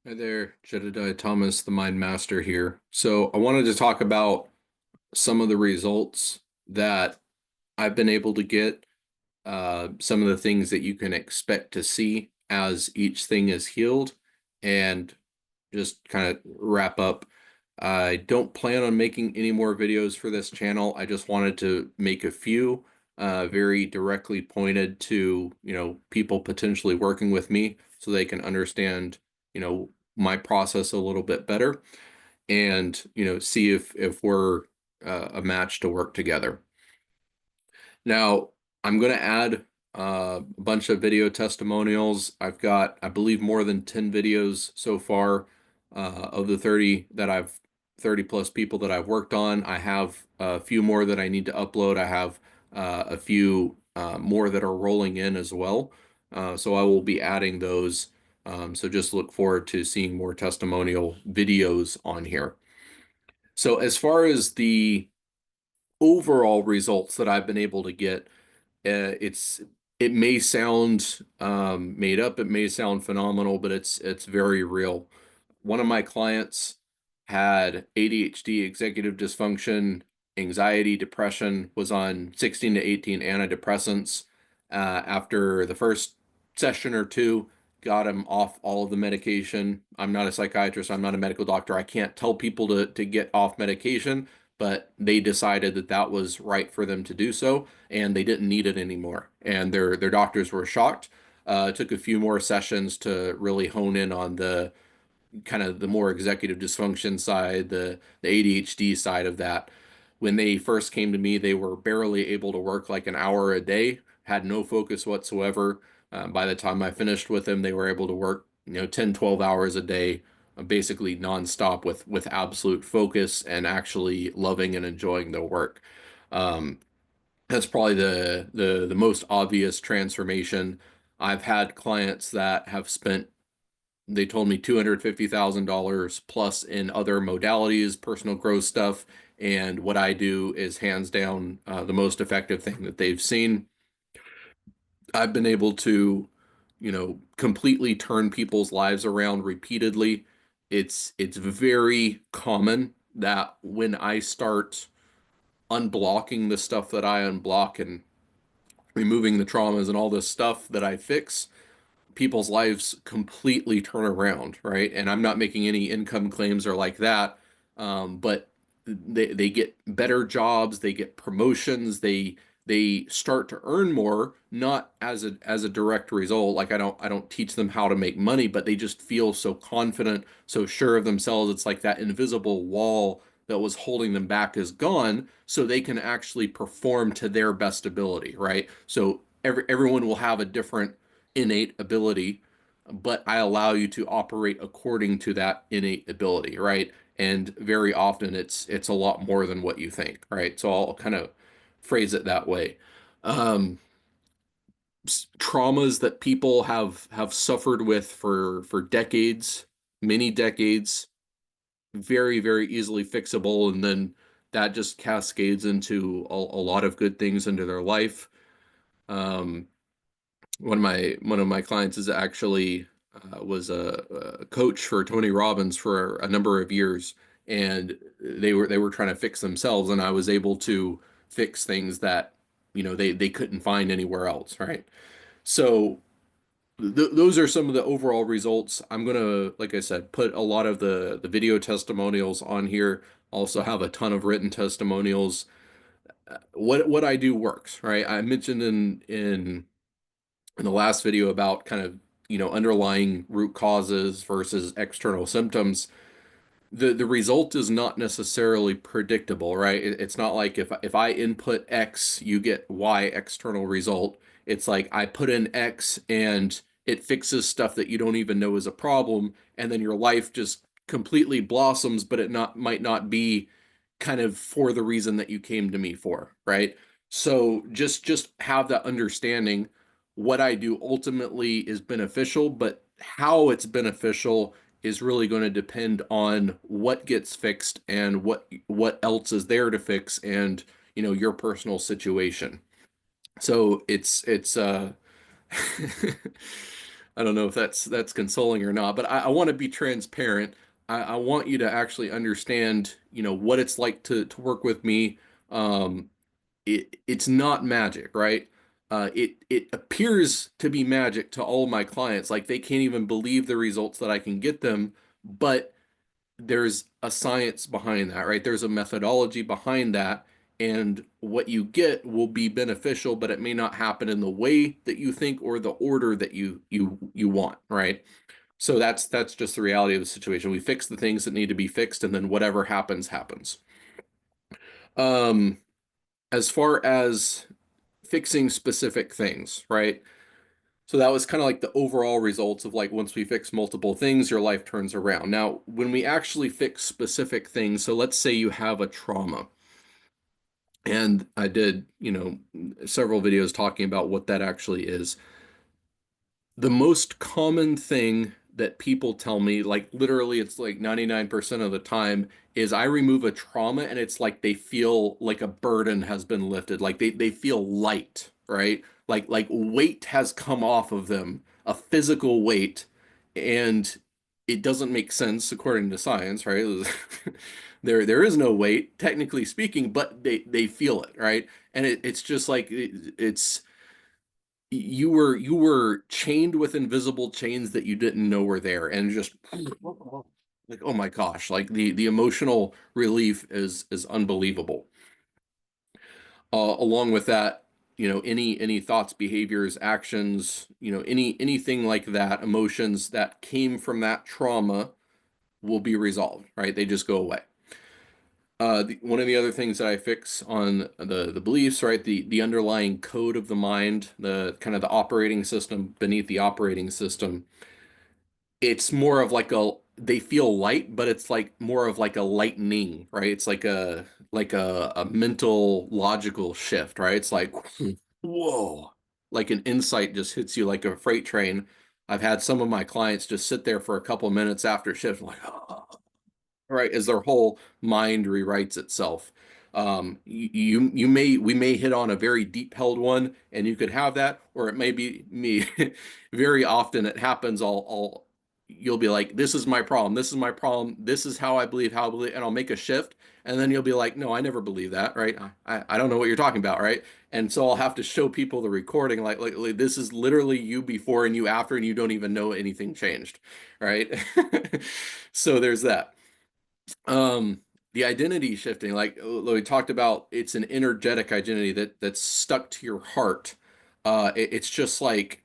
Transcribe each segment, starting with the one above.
Hi there, Jedediah Thomas, the Mind Master here. So I wanted to talk about some of the results that I've been able to get, some of the things that you can expect to see as each thing is healed, and just kind of wrap up. I don't plan on making any more videos for this channel. I just wanted to make a few very directly pointed to, people potentially working with me so they can understand, my process a little bit better and, see if we're a match to work together. Now, I'm going to add a bunch of video testimonials. I've got, I believe, more than 10 videos so far of the 30 plus people that I've worked on. I have a few more that I need to upload. I have a few more that are rolling in as well. So I will be adding those. So just look forward to seeing more testimonial videos on here. So as far as the overall results that I've been able to get, it's it may sound made up, it may sound phenomenal, but it's very real. One of my clients had ADHD, executive dysfunction, anxiety, depression, was on 16 to 18 antidepressants. After the first session or two, got him off all of the medication. I'm not a psychiatrist, I'm not a medical doctor. I can't tell people to get off medication, but they decided that that was right for them to do so, and they didn't need it anymore. And their doctors were shocked. It took a few more sessions to really hone in on the kind of the more executive dysfunction side, the ADHD side of that. When they first came to me, they were barely able to work like an hour a day, had no focus whatsoever. By the time I finished with them, they were able to work, 10, 12 hours a day, basically nonstop with absolute focus and actually loving and enjoying their work. Um, that's probably the most obvious transformation. I've had clients that have spent, they told me $250,000 plus in other modalities, personal growth stuff. And what I do is hands down the most effective thing that they've seen. I've been able to, completely turn people's lives around repeatedly. It's very common that when I start unblocking the stuff that I unblock and removing the traumas and all this stuff that I fix, people's lives completely turn around, right? And I'm not making any income claims or like that, but they get better jobs, they get promotions, they start to earn more, not as a direct result. Like I don't teach them how to make money, but they just feel so confident, so sure of themselves. It's like that invisible wall that was holding them back is gone, so they can actually perform to their best ability, right? So everyone will have a different innate ability, but I allow you to operate according to that innate ability, right? And very often it's a lot more than what you think, right? So I'll kind of phrase it that way. Um, Traumas that people have suffered with for decades, many decades, very, very easily fixable, and then that just cascades into a lot of good things into their life. Um, one of my clients is actually was a coach for Tony Robbins for a number of years, and they were trying to fix themselves, and I was able to fix things that they couldn't find anywhere else, right? So those are some of the overall results. I'm gonna, like I said, put a lot of the video testimonials on here. Also have a ton of written testimonials. What I do works, right? I mentioned in the last video about kind of underlying root causes versus external symptoms. The result is not necessarily predictable, right? It's not like if I input X, you get Y external result. It's like I put in X and it fixes stuff that you don't even know is a problem, and then your life just completely blossoms, but it not might not be kind of for the reason that you came to me for, right? So just have that understanding. What I do ultimately is beneficial, but how it's beneficial is really going to depend on what gets fixed and what else is there to fix, and your personal situation. So it's I don't know if that's consoling or not, but I want to be transparent. I want you to actually understand, what it's like to work with me. Um, it's not magic, right? It appears to be magic to all my clients. Like they can't even believe the results that I can get them, but there's a science behind that, right? There's a methodology behind that, and what you get will be beneficial, but it may not happen in the way that you think or the order that you want, right? So that's just the reality of the situation. We fix the things that need to be fixed, and then whatever happens, happens. Um, as far as fixing specific things, right? So that was kind of like the overall results of like once we fix multiple things, your life turns around. Now, when we actually fix specific things, so let's say you have a trauma, and I did, several videos talking about what that actually is. The most common thing that people tell me, like literally it's like 99% of the time, is I remove a trauma and it's like they feel like a burden has been lifted. Like they feel light, right? Like weight has come off of them, a physical weight, and it doesn't make sense according to science, right? There is no weight, technically speaking, but they feel it, right? And it's just like it's you were chained with invisible chains that you didn't know were there, and just like, oh my gosh, like the emotional relief is unbelievable. Along with that, any thoughts, behaviors, actions, anything like that, emotions that came from that trauma will be resolved, right? They just go away. One of the other things that I fix on the beliefs, right? The underlying code of the mind, the kind of the operating system beneath the operating system. It's more of like they feel light, but it's like more of like a lightning, right? It's like a mental logical shift, right? It's like whoa, like an insight just hits you like a freight train. I've had some of my clients just sit there for a couple minutes after shift, like, oh, right, as their whole mind rewrites itself. We may hit on a very deep held one, and you could have that, or it may be me. Very often it happens. You'll be like, this is my problem. This is my problem. This is how I believe, and I'll make a shift, and then you'll be like, no, I never believe that, right? I don't know what you're talking about, right? And so I'll have to show people the recording, like this is literally you before and you after, and you don't even know anything changed, right? So there's that. Um, the identity shifting, like we talked about, it's an energetic identity that's stuck to your heart. It's just like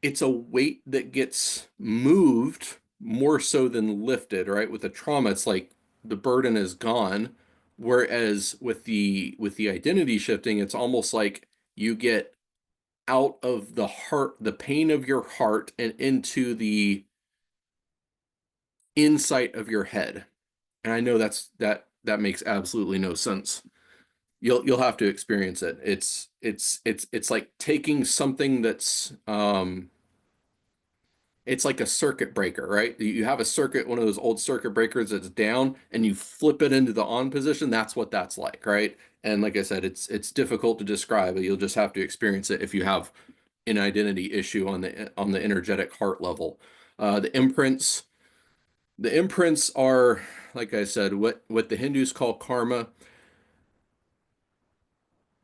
it's a weight that gets moved more so than lifted, right? With the trauma, it's like the burden is gone. Whereas with the identity shifting, it's almost like you get out of the heart, the pain of your heart, and into the insight of your head. And I know that makes absolutely no sense. You'll have to experience it. It's like taking something it's like a circuit breaker, right? You have a circuit, one of those old circuit breakers that's down, and you flip it into the on position. That's what that's like, right? And like I said, it's difficult to describe, but you'll just have to experience it if you have an identity issue on the energetic heart level. The imprints, the imprints are, like I said, what the Hindus call karma.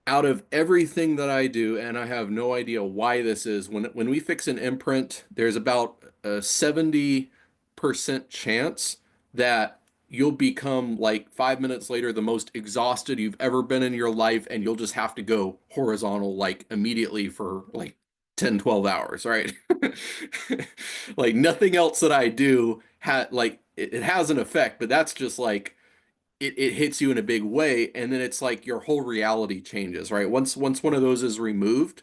Out of everything that I do, and I have no idea why this is, when we fix an imprint, there's about a 70% chance that you'll become like 5 minutes later the most exhausted you've ever been in your life, and you'll just have to go horizontal like immediately for like 10, 12 hours, right? Like nothing else that I do it has an effect, but that's just like it hits you in a big way, and then it's like your whole reality changes, right? Once one of those is removed,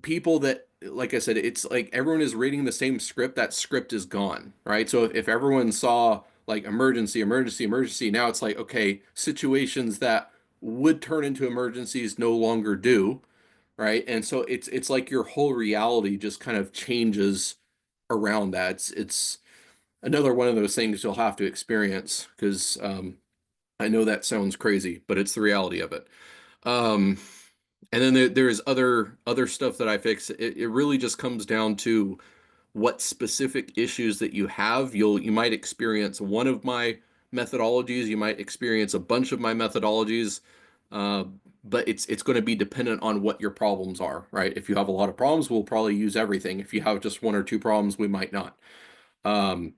people that, like I said, it's like everyone is reading the same script. That script is gone, right? So if everyone saw like emergency, emergency, emergency, now it's like, okay, situations that would turn into emergencies no longer do, right? And so it's like your whole reality just kind of changes around that. It's another one of those things you'll have to experience because I know that sounds crazy, but it's the reality of it. Um, And then there's other stuff that I fix. It really just comes down to what specific issues that you have. You might experience one of my methodologies, you might experience a bunch of my methodologies, uh, but it's going to be dependent on what your problems are, right? If you have a lot of problems, we'll probably use everything. If you have just one or two problems, we might not. Um,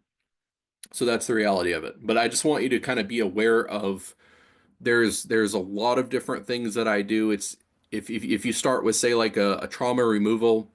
so that's the reality of it. But I just want you to kind of be aware of there's a lot of different things that I do. It's if you start with say like a trauma removal,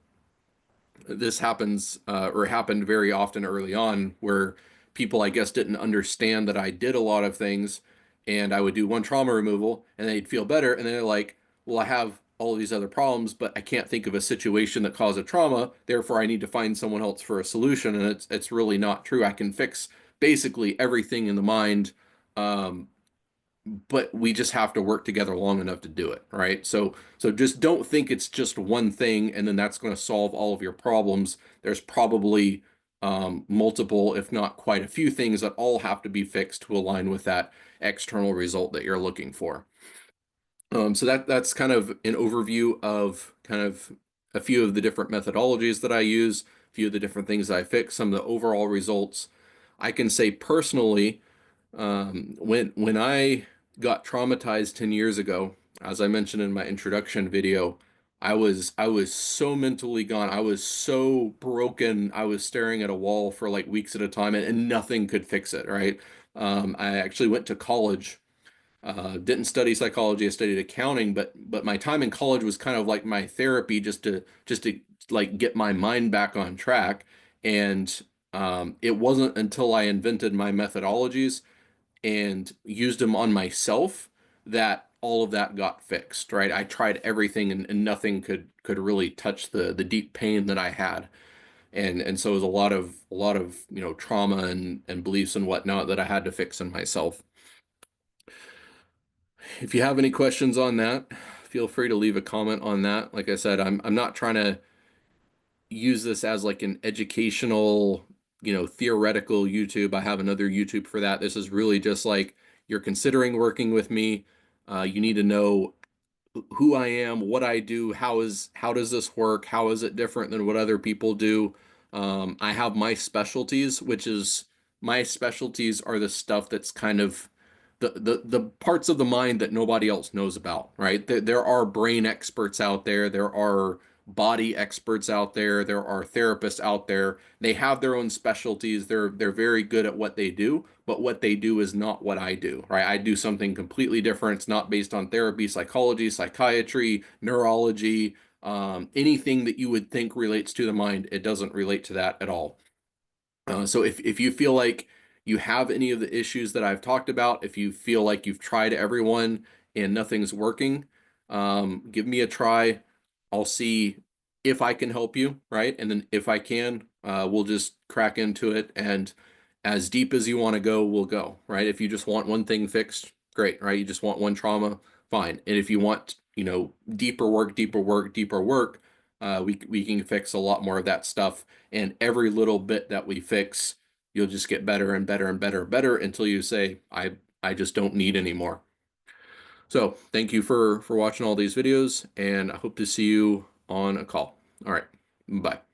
this happens or happened very often early on where people I guess didn't understand that I did a lot of things, and I would do one trauma removal and they'd feel better, and then they're like, well, I have all of these other problems, but I can't think of a situation that caused a trauma, therefore I need to find someone else for a solution. And it's really not true. I can fix basically everything in the mind, um, but we just have to work together long enough to do it, right? So just don't think it's just one thing and then that's going to solve all of your problems. There's probably multiple, if not quite a few things that all have to be fixed to align with that external result that you're looking for. So that's kind of an overview of kind of a few of the different methodologies that I use, a few of the different things that I fix, some of the overall results. I can say personally, when I got traumatized 10 years ago, as I mentioned in my introduction video, I was so mentally gone. I was so broken. I was staring at a wall for like weeks at a time, and nothing could fix it, right? I actually went to college, didn't study psychology. I studied accounting, but my time in college was kind of like my therapy, just to like get my mind back on track. And it wasn't until I invented my methodologies and used them on myself that all of that got fixed, right? I tried everything, and nothing could really touch the deep pain that I had. And so it was a lot of trauma and beliefs and whatnot that I had to fix in myself. If you have any questions on that, feel free to leave a comment on that. Like I said, I'm not trying to use this as like an educational, theoretical YouTube. I have another YouTube for that. This is really just like you're considering working with me. You need to know who I am, what I do, how does this work, how is it different than what other people do. I have my specialties, which is my specialties are the stuff that's kind of the parts of the mind that nobody else knows about, right? There are brain experts out there, there are body experts out there, there are therapists out there. They have their own specialties. They're very good at what they do, but what they do is not what I do, right? I do something completely different. It's not based on therapy, psychology, psychiatry, neurology, anything that you would think relates to the mind. It doesn't relate to that at all. So if you feel like you have any of the issues that I've talked about, if you feel like you've tried everyone and nothing's working, give me a try. I'll see if I can help you, right? And then if I can, we'll just crack into it. And as deep as you want to go, we'll go, right? If you just want one thing fixed, great, right? You just want one trauma, fine. And if you want, deeper work, deeper work, deeper work, we can fix a lot more of that stuff. And every little bit that we fix, you'll just get better and better and better and better until you say, I just don't need anymore. So thank you for watching all these videos, and I hope to see you on a call. All right, bye.